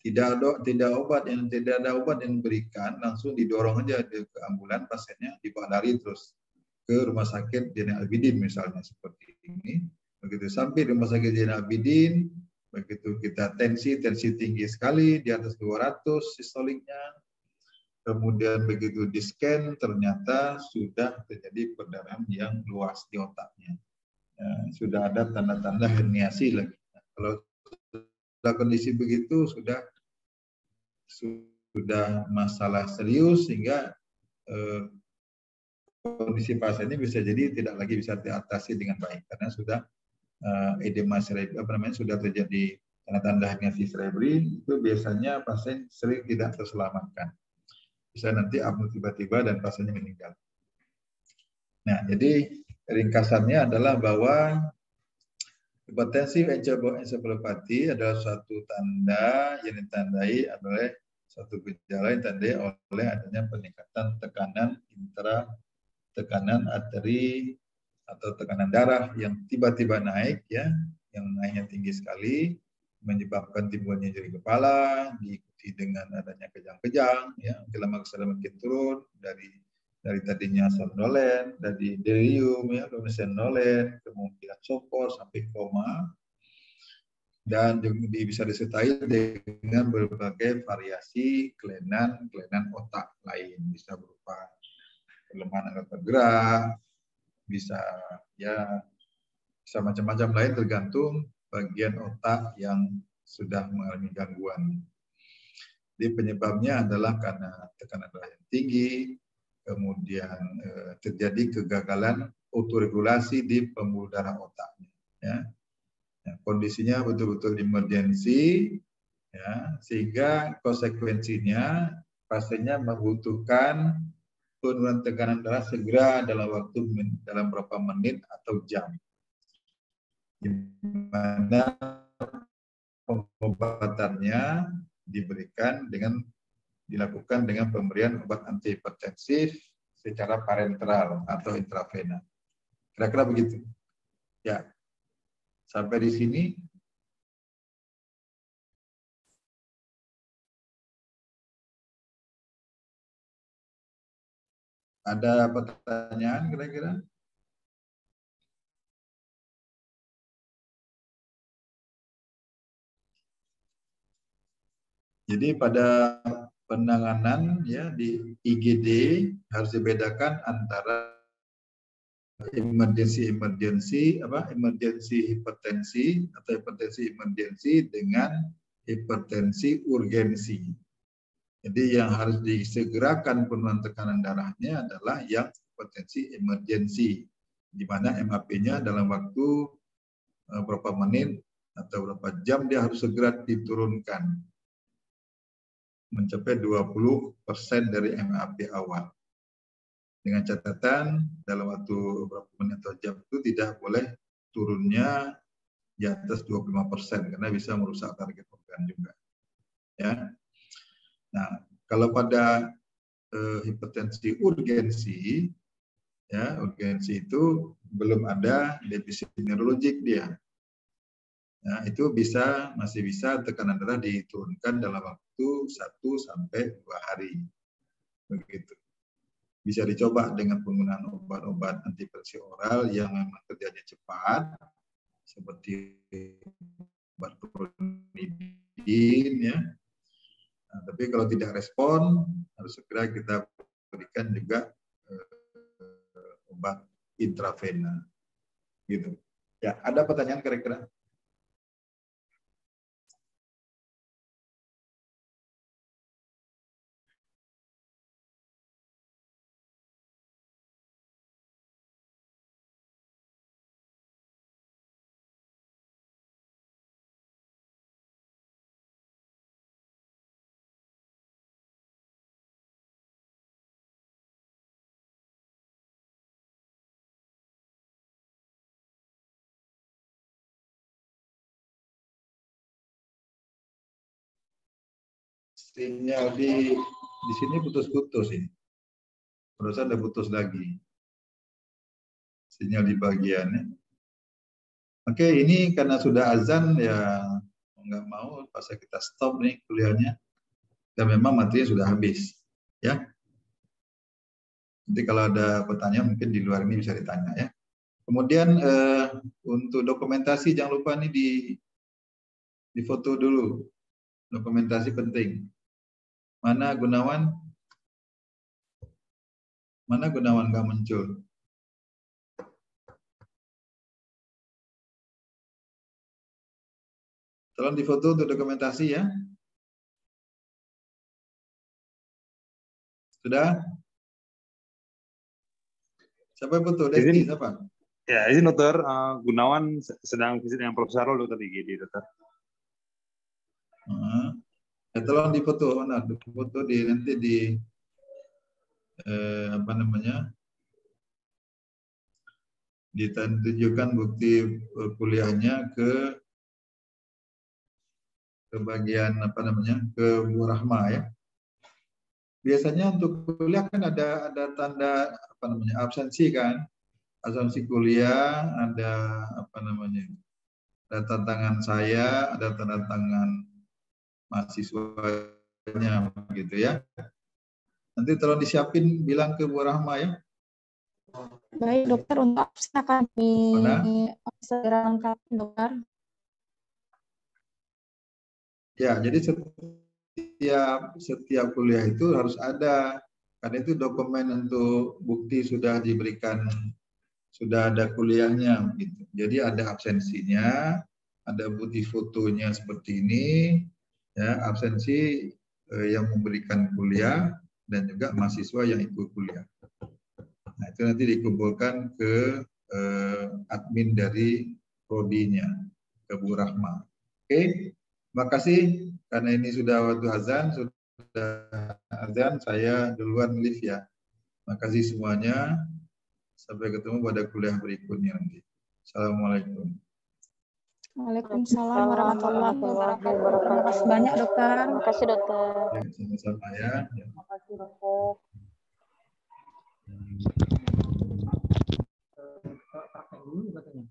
[SPEAKER 3] Tidak ada obat yang diberikan, langsung didorong aja ke ambulan, pasiennya dibawa lari terus ke rumah sakit Zainal Abidin misalnya seperti ini. Begitu sampai rumah sakit Zainal Abidin, begitu kita tensi tinggi sekali di atas 200 sistoliknya. Kemudian begitu di-scan ternyata sudah terjadi perdarahan yang luas di otaknya. Ya, sudah ada tanda-tanda herniasi lagi. Nah, kalau sudah kondisi begitu sudah masalah serius sehingga kondisi pasien ini bisa jadi tidak lagi bisa diatasi dengan baik karena sudah edema cerebri, sudah terjadi tanda-tanda herniasi cerebri, itu biasanya pasien sering tidak terselamatkan. Bisa nanti apnoe tiba-tiba dan pasiennya meninggal. Nah, jadi ringkasannya adalah bahwa hipertensi encephalopati adalah suatu tanda yang ditandai oleh suatu gejala yang ditandai oleh adanya peningkatan tekanan arteri atau tekanan darah yang tiba-tiba naik, ya, yang naiknya tinggi sekali, menyebabkan timbulnya nyeri kepala, diikuti dengan adanya kejang-kejang, ya, lama kesadaran makin turun dari tadinya somnolen, dari delirium, ya, somnolen, kemudian sopor sampai koma, dan juga bisa disertai dengan berbagai variasi kelainan otak lain, bisa berupa kelemahan angkat bergerak, bisa macam-macam lain tergantung bagian otak yang sudah mengalami gangguan. Jadi penyebabnya adalah karena tekanan darah yang tinggi, kemudian terjadi kegagalan autoregulasi di pembuluh darah otaknya. Ya. Nah, kondisinya betul-betul emergensi, ya, sehingga konsekuensinya pasiennya membutuhkan penurunan tekanan darah segera dalam beberapa menit atau jam. Di mana pengobatannya dilakukan dengan pemberian obat antihipertensif secara parenteral atau intravena. Kira-kira begitu. Ya. Sampai di sini. Ada pertanyaan kira-kira? Jadi pada penanganan, ya, di IGD harus dibedakan antara emergensi hipertensi atau hipertensi emergensi dengan hipertensi urgensi. Jadi yang harus disegerakan penurunan tekanan darahnya adalah yang hipertensi emergensi, di mana MAP-nya dalam waktu berapa menit atau berapa jam dia harus segera diturunkan, mencapai 20% dari MAP awal. Dengan catatan dalam waktu beberapa menit atau jam itu tidak boleh turunnya di atas 25% karena bisa merusak target organ juga. Ya. Nah, kalau pada hipertensi urgensi, ya, urgensi itu belum ada defisit neurologik dia. Nah, itu masih bisa tekanan darah diturunkan dalam waktu 1 sampai 2 hari. Begitu. Bisa dicoba dengan penggunaan obat-obat antihipertensi oral yang memang kerjanya cepat, seperti obat klonidin, ya. Nah, tapi kalau tidak respon, harus segera kita berikan juga obat intravena. Gitu. Ya, ada pertanyaan kira-kira? Sinyal di sini putus-putus ini. Barusan ada putus lagi. Sinyal di bagiannya. Oke, ini karena sudah azan ya nggak mau pas kita stop nih kuliahnya. Dan memang materinya sudah habis, ya. Nanti kalau ada pertanyaan mungkin di luar ini bisa ditanya, ya. Kemudian untuk dokumentasi jangan lupa nih di foto dulu. Dokumentasi penting. Mana Gunawan? Mana Gunawan nggak muncul? Tolong difoto untuk dokumentasi, ya. Sudah? Siapa yang foto? Desti, siapa?
[SPEAKER 2] Ya, izin dokter. Gunawan sedang visit dengan Profesor Rol, dokter, di IGD, dokter.
[SPEAKER 3] Ya, tolong difoto, mana? Foto nanti di apa namanya? Ditunjukkan bukti kuliahnya ke bagian apa namanya? Ke Bu Rahma, ya. Biasanya untuk kuliah kan ada tanda apa namanya? Absensi kan? asumsi kuliah, ada apa namanya? Ada tantangan saya, ada tanda tangan mahasiswanya gitu ya. Nanti tolong disiapin, bilang ke Bu Rahma ya.
[SPEAKER 1] Baik dokter, untuk absen akan segera lengkapi dokter.
[SPEAKER 3] Ya, jadi setiap kuliah itu harus ada, karena itu dokumen untuk bukti sudah diberikan, sudah ada kuliahnya gitu. Jadi ada absensinya, ada bukti fotonya seperti ini, ya absensi yang memberikan kuliah dan juga mahasiswa yang ikut kuliah. Nah itu nanti dikumpulkan ke admin dari prodinya, ke Bu Rahma. Oke, terima kasih karena ini sudah waktu azan, saya duluan live ya. Terima kasih semuanya. Sampai ketemu pada kuliah berikutnya nanti. Assalamualaikum.
[SPEAKER 1] Waalaikumsalam warahmatullahi wabarakatuh. Terima kasih banyak dokter.
[SPEAKER 4] Terima kasih dokter.
[SPEAKER 3] Ya, sama-sama ya.
[SPEAKER 4] Terima kasih dokter.
[SPEAKER 5] Praktek dulu katanya.